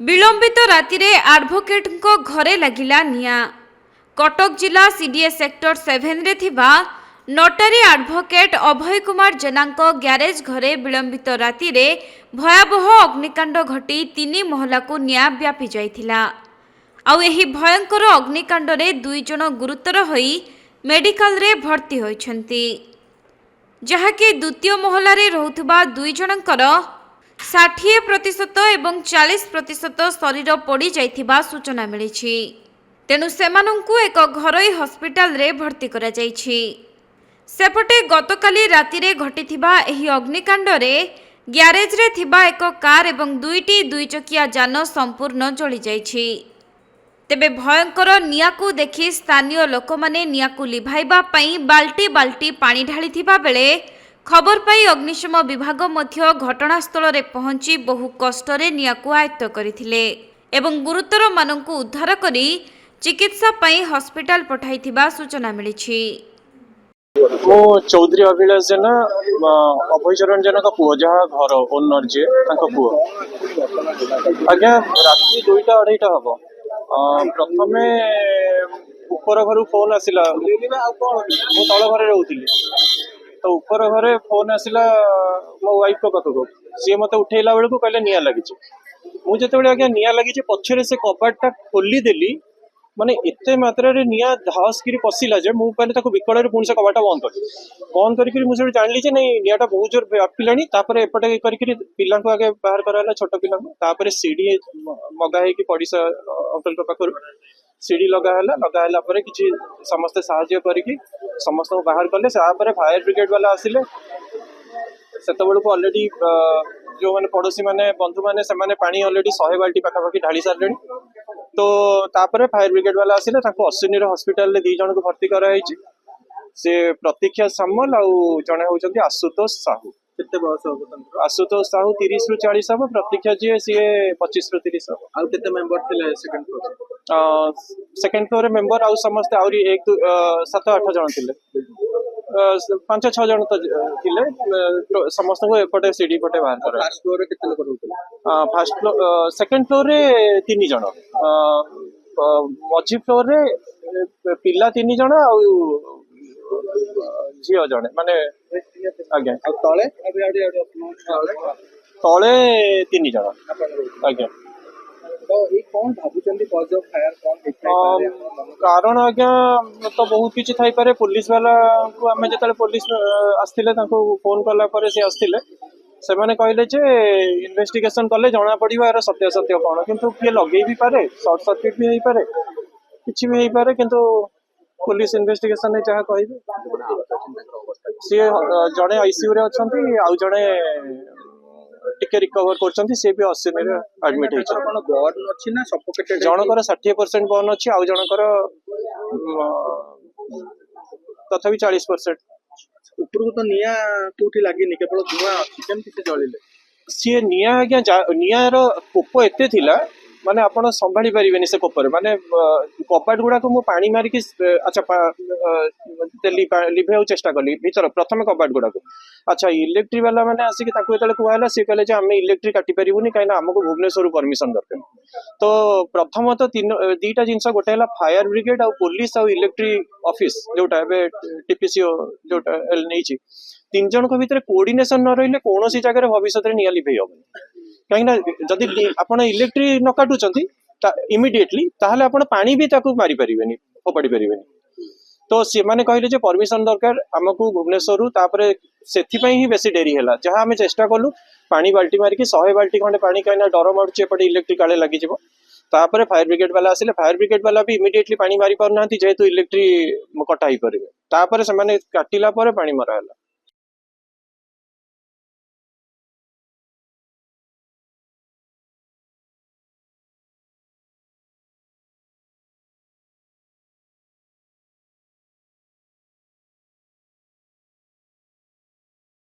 विलंबित राति एडवोकेट घरे लगिला निया। कटक जिला सीडीए सेक्टर 7 रे थिबा नोटारी एडवोकेट अभय कुमार जेना ग्यारेज घरे विलंबित राति भयावह अग्निकांड घटी 3 महला को निया व्यापी जाइथिला। आउ एही भयंकर अग्निकांड रे 2 जन गुरुतर होई मेडिकल रे भर्ती होइछंती, जहाकि द्वितीय महला रे रहुथबा 2 जनकर 60% एवं 40% शरीर पड़ी जाइथिबा सूचना मिली। तेणु सेमानंकु एक घरोई हॉस्पिटल रे भर्ती करा जाइछि। सेपटे गतकाली रातिरे घटिथिबा एही अग्निकांड रे ग्यारेज रे थिबा एक कार एवं 2टी 2 चकिया जान संपूर्ण जली जाइछि। तेबे भयंकर नियाकु देखि स्थानीय लोक माने नियाकु लिभाइबा पई बाल्टी बाल्टी पानी ढालिथिबा बेले खबर पाई अग्निशम विभाग मध्य घटनास्थल रे पहुंची बहु कष्टरे नियाकु आयत्त करथिले एवं गुरुतर मानंकु उद्धार करी चिकित्सा पई हॉस्पिटल पठाइथिबा सूचना मिलिछि। मो चौधरी अभिलाष जेना अभय चरण जेना का पुओ जहा घर ओनर जे तांका पुओ आज्ञा राति 2टा 2:30 हबो। प्रथमे ऊपर घर फोन आसिला मो तळ घरे रहउतिली, तो ऊपर घरे फोन आसिला मो वाइफ को पाखको। सी मते उठेला बेलको कहले निया लागिछ। मु जेतेबेले आज्ञा निया लागिछ पछरे से कबाटटा खोली देली, माने एते मात्रा रे निया धासकिरी पसिला जे मु कहले ताको विकଳରେ पुणी से कबाटा बंद करी मु से जानली जे नहीं नियाटा बहुत जोर व्यापिलानी। तापरे एपटे करी पिला को आगे बाहर कराला, छोट पिला को। तापरे सीडी मगा है कि पडिसा अंकल को पाखर सीडी लगा हैला परे किछि समस्त सहाय्य करिकि समस्त को बाहर कले। सापरे फायर ब्रिगेड वाला आसिले। सेते बेलको ऑलरेडी जो माने पड़ोसी माने बंधु माने से माने पानी ऑलरेडी 100 बाल्टी पाखा पाखी ढाली सारलेनी। तो तापरे फायर ब्रिगेड वाला आसिले, ताको अश्विनी हॉस्पिटल रे 2 जन को भर्ती करा हैछि। से प्रतीक्षा सामल आउ जने होचंती आशुतोष साहू। केते बयस हो तंत्र? आशुतोष साहू 30 रु 40 हबो, प्रतीक्षा जी सी 25 रु 30 हबो। आउ केते मेंबर थिले सेकंड फ्लोर? सेकंड फ्लोर रे मेंबर आउ समस्त आउरी 1 7 8 जन थिले। 5 6 जन तो थिले, समस्त को एपटे सीडी पटे बाहर करा। फर्स्ट फ्लोर रे केते लोक रहउतले? फर्स्ट फ्लोर सेकंड फ्लोर रे 3 जन, मझी फ्लोर रे पिला 3 जन आउ झियो जने माने आज्ञा। आ तळे तळे 3 जन आज्ञा। तो ए कोन भाबुचंदी कॉज ऑफ फायर कोन देखै कारण आज्ञा तो बहुत किछि थाई पारे। पुलिस वाला को हमें जतले पुलिस आस्थिले ताको फोन कला परे से आस्थिले, से माने कहले जे इन्वेस्टिगेशन कले जणा पड़िबा यार सत्य कोन, किंतु किए लगेई भी पारे, शॉर्ट सर्किट भी हेई पारे, किछि भी हेई पारे, किंतु पुलिस इन्वेस्टिगेशन ने चाहा कहिबे। सी जणे आईसीयू रे अछंती, आउ जणे टिके रिकवर करछंती, से भी अश्विनी रे एडमिट हेछि। कोन बर्न अछि ना सफोकेटेड? जनकर 60% बर्न अछि, आउ जनकर तथापि 40%। ऊपर तो निया कोठी लागिनी, केवल धुआं अछि, केमति से जळिले? सी निया आज्ञा नियार कोप एते थिला माने आपण संभाली परिबेनी से कोपर माने कपाट गुडा को मु पानी मारी कि अच्छा लिभेउ चेष्टा कली भीतर प्रथम कपाट गुडा को। अच्छा इलेक्ट्रिक वाला माने आसी कि ताको एतले कुआला, से कहले जे हमें इलेक्ट्रिक काटी परिबुनी काइना हमको भुवनेश्वर परमिशन दरकार। तो प्रथम तो 2टा जिंस गोटे हला फायर ब्रिगेड और पुलिस और इलेक्ट्रिक ऑफिस जोटा बे टीपीसीओ जोटा एल नेछि, 3 जन को भीतर कोऑर्डिनेशन न रहिले कोनोसी जगह रे भविष्य रे निया लिभेइ होबो। कहीं जदि आपण इलेक्ट्रिक न काटुचंती इमिडिएटली ताहले आपण पानी भी ताकू मारी परिबेनी, फोपाड़ी परिबेनी। तो से माने कहले जे परमिशन दरकार हमकु भुवनेश्वर, तापरे सेथि पई ही बेसी देरी हैला। जहां हमें चेष्टा कलु पानी बाल्टी मारी कि 100 बाल्टी खंडे पानी कहिना डर मारचे एपटे इलेक्ट्रिक आले लागि जिवो। तापरे फायर ब्रिगेड वाला आसिले, फायर ब्रिगेड वाला भी इमिडिएटली पानी मारी पर नांती जेहेतु इलेक्ट्रिक कटा ही परिबे। तापरे से माने काटिला परे पानी मरा हैला।